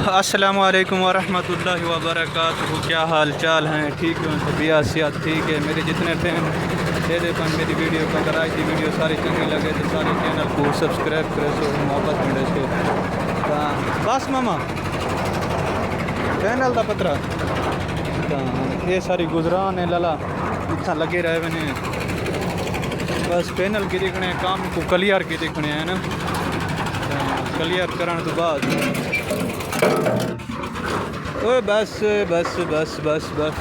अस्सलाम वालेकुम वरहमतुल्लाहि वबरकातुहू। क्या हाल चाल हैं? ठीक है, तबीयत सेहत ठीक है। मेरे जितने फैन दे देते मेरी वीडियो को, अगर आज की वीडियो सारी चंगी लगे तो सारे चैनल को सब्सक्राइब करे सो मोहब्बत मिले सो। बस मामा चैनल का पतरा ये सारी गुजरान है लाला इतना लगे रहे मैंने बस पैनल की देखने काम को क्लियर की देखने है ना, क्लियर करने तो बाद ओए बस बस बस बस बस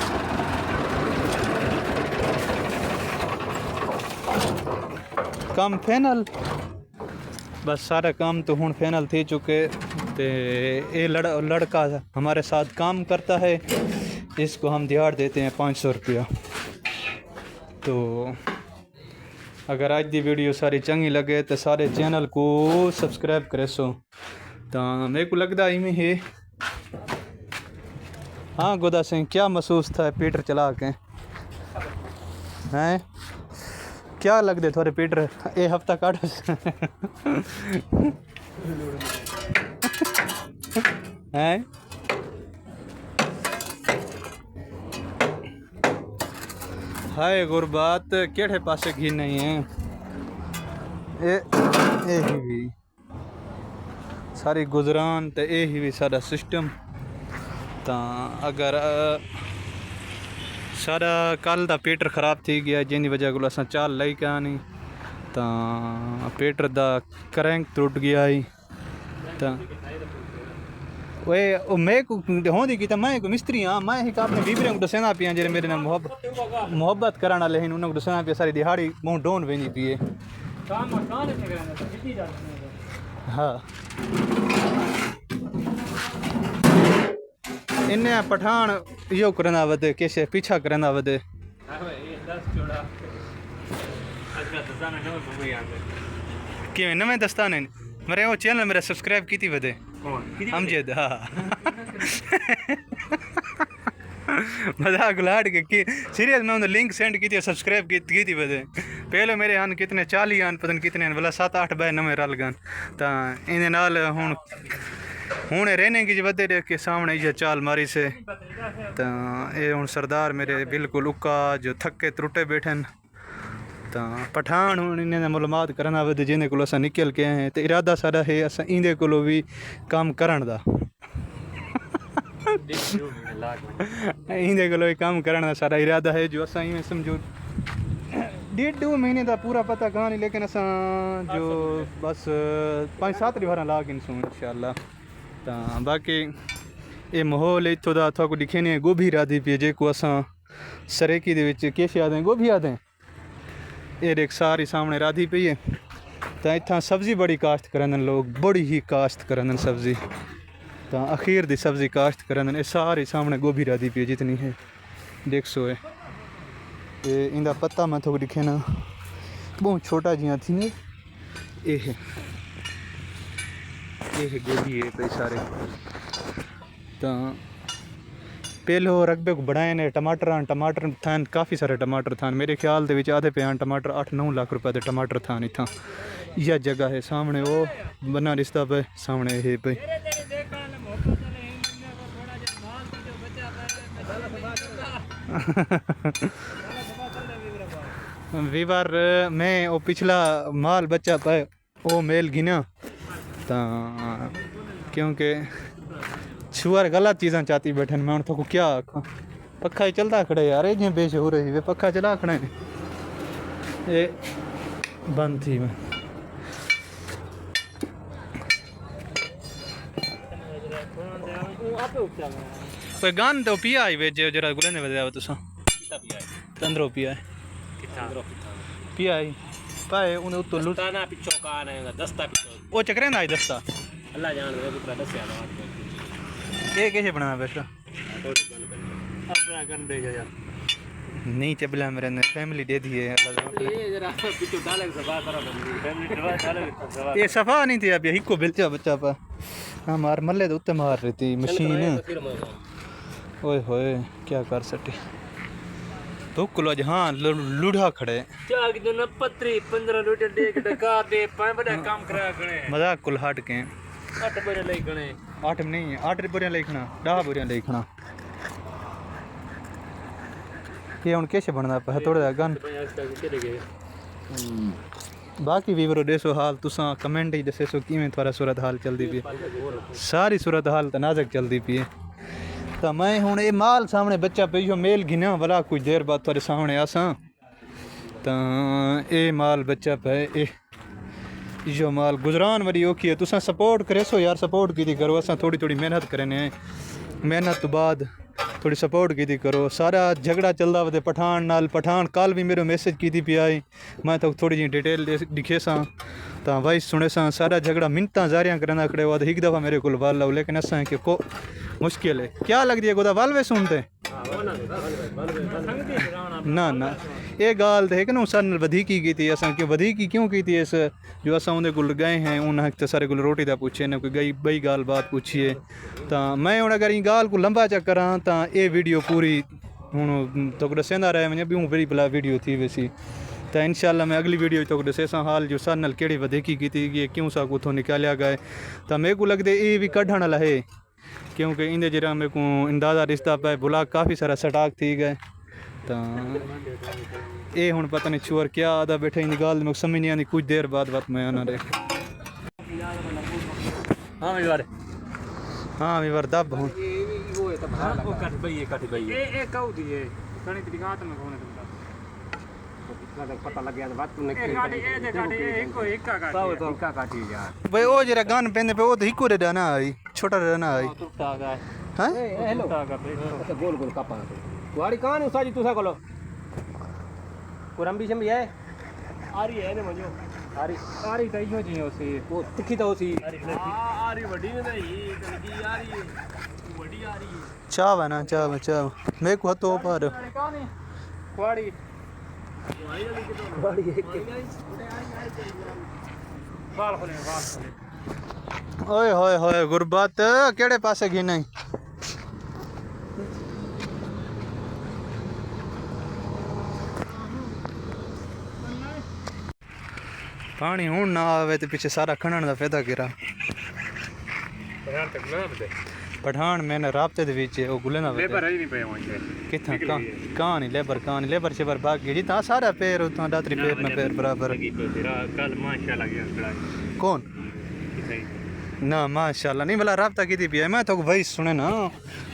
काम फाइनल बस सारा काम तो हूँ फाइनल थी चुके। तो ये लड़का हमारे साथ काम करता है, इसको हम दिहाड़ देते हैं 500 रुपया। तो अगर आज की वीडियो सारी चंगी लगे तो सारे चैनल को सब्सक्राइब करे सो। तो मेरे को लगता ही में है। हाँ गोदा सिंह, क्या महसूस था पीटर चला के? हैं क्या लगते थोड़े पीटर ये हफ्ता काट हैं? हाय गुरबात केड़े पासे घी नहीं है ये ही भी सारी गुजरान तो ये ही भी सारा सिस्टम। तो अगर सारा कल का पीटर खराब थी गया जिन वजह को अस चाल लाई क्या नहीं, तो पीटर का क्रैंक टूट गया ही। तो वे मैं को होंदी की मैं को मिस्त्री हाँ, मैं ही अपने बीबरे को दसना पिया जे मेरे नाल मोहब्बत कराना लेकिन उन्होंने दसना पिया सारी दिहाड़ी बहुत डोन वेंदी पी। हाँ इन्हें पठान यो करना वधे कैसे पीछा करना वधे कि नवे दस्ताने मेरे वो चैनल मेरा सब्सक्राइब की थी वधे अमजद। हाँ मजाक लाड के सीरियस मैं उन्हें लिंक सेंड की थी सब्सक्राइब की थी वधे। पहले मेरे आन कितने 40 आन पता नहीं कितने बोला 7-8 बाय नवे रल गन। तो इन नाल हूँ रहने की वधे देख के सामने ये चाल मारी से। तो ये हूँ सरदार मेरे बिल्कुल उक्का जो थके त्रुटे बैठे। तो पठान हूँ इन्हें मालूमात करना वधे जिन्हें को अस निकल के आए हैं। तो इरादा सारा है अस इंदे को भी काम करन दा इंदे को भी काम करन दा सारा इरादा है। जो अस इवें समझो 1.5-2 महीने का पूरा पता कहाँ नहीं, लेकिन अस जो बस 5-7 बार ला के सुन इंशाल्लाह। तो बाकी ये माहौल इतों का थोड़ा दिखे नहीं गोभी राधी पी जो अस सरेकी दे किश आदे गोभी आदे ये देख सारी सामने राधी पी है। तो इतना सब्जी बड़ी काश्त करन लोग, बड़ी ही काश्त करन सब्जी। तो अखीर दी सब्जी काश्त करन ये सारी सामने गोभी राधी पी जितनी है देख सो है। ये इंदा पत्ता मैं थोड़ा दिखे ना बहुत छोटा जिया थी ने ये गोभी है पे सारे। तो पहले रकबे को बढ़ाए ने टमाटर थान काफ़ी सारे टमाटर थान मेरे ख्याल के आधे पे टमाटर 8-9 लाख रुपए के टमाटर थान इतना। यह जगह है सामने वो बना रिश्ता पे सामने है पे। वीवार मैं वो पिछला माल बच्चा पे वो मेल गिना। तो क्योंकि छुआर गलत चीज़ां चाहती बैठे मैं उन को क्या आखा पखा ही चलता खड़े यार ये बेच हो रही वे पखा चला खड़े ये बंद थी। मैं कोई गान तो पिया ही बेच जरा गुलेंदे बजाया तुसा तंदरो पिया है पिया ही पाए उन्हें तो लुटाना पिछो कान है दस्ता पिछो वो चक्रे ना दस्ता अल्लाह जान दे दूसरा दस्या ये कैसे बनाना बेटा अपना गन दे यार नहीं चबला मेरे ने फैमिली दे दी है ये जरा पिछो डाले सफा करो फैमिली डाले ये सफा नहीं थी अब यही को बेलचा बच्चा पर हमार मल्ले तो उत्ते मार रही थी मशीन। ओए होए क्या कर सकते तो कुल हाँ लूढ़ा खड़े पत्री 15 लीटर दे डका दे बड़ा काम करा गणे मजाक कुल हट के 8 बजे ले गणे 8 नहीं 8 बोरियां लिखना 10 बोरियां लिखना ये हुन किश बनदा पे थोड़ा गन बाकी भी बरो देसो हाल तुसा कमेंट ही दसेसो किवें थोड़ा सूरत हाल चलदी पई सारी सूरत हाल तो नाजुक चलदी पई तो मैं हुन ये माल सामने बच्चा पियो मेल गिना भला कुछ देर बाद थोड़े सामने आसा तो ये माल बच्चा पे यो माल गुजरान वाली औखी है तुसा सपोर्ट करेसो यार सपोर्ट की करो असा थोड़ी थोड़ी मेहनत करने मेहनत तो बाद थोड़ी सपोर्ट की करो सारा झगड़ा चलता वे पठान नाल पठान कल भी मेरे मैसेज की पी आई मैं तो थोड़ी जी डिटेल लिखे सा तो वाइस सुने सा सारा झगड़ा मिनटा जारियां करना खड़े हुआ तो एक दफ़ा मेरे को वाल लो लेकिन असा कि को मुश्किल है क्या लगती है गोदा वाल वे सुनते ना ना ये गाल तो है कि ना सर नाल वधीकी की थी असा कि वधीकी क्यों की थी इस जो असा उन्हें गुल गए हैं उन्हें तो सारे गुल रोटी का पूछे ना कोई गई बई गाल बात पूछिए तो मैं हूँ अगर गाल को लंबा चेक करा तो ये वीडियो पूरी हूँ तो दसेंदा रहे मैं भी हूँ बड़ी भला वीडियो थी वैसी तो इंशाल्लाह मैं अगली वीडियो तो दसेसा हाल जो सर नाल केड़ी वधीकी की थी ये क्यों सा उतों निकालिया गए तो मेरे को लगते ये भी कढ़ण वाला है क्योंकि इंदे जरा मेरे को अंदाज़ा रिश्ता पे बुला काफ़ी सारा स्टाक थी गए तो ये हूँ पता नहीं चोर क्या आदा बैठे इन गाल में समझ नहीं आती कुछ देर बाद मैं आना रे हाँ मैं बार दब हूँ पता लग गया बात तुमने भाई वो जरा गान पहनने पे वो तो हिको रे ना आई छोटा रे ना आई हाँ हेलो अच्छा गोल गोल कपा तुम्हारी कहां है उस्ताद जी तुसा कोलो कुरंबी शंबी है आ रही है ने मजो आ रही तो इहो जी होसी वो तिखी तो होसी आ रही बड़ी नहीं तनकी आ रही है बड़ी आ रही है चाव है ना चाव मेरे को हतो पर कुआड़ी ओए होए होए गुरबत केड़े पासे घी नहीं पानी हूं ना आवे तो पीछे सारा खनन का फायदा गिरा पठान मैंने राबते दे विच ओ गुले ना लेबर ही नहीं पे होंगे किथा कहानी लेबर शेबर भाग गई जी ता सारा पैर उतना दातरी पैर में पैर बराबर कल माशाल्लाह गया कौन ना माशाल्लाह नहीं भला राबता की थी मैं तो वही सुने ना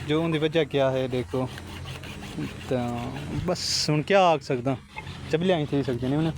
जो उनकी वजह क्या है देखो तो बस सुन क्या आख सकता चबलियाँ ही थी सकती नहीं उन्हें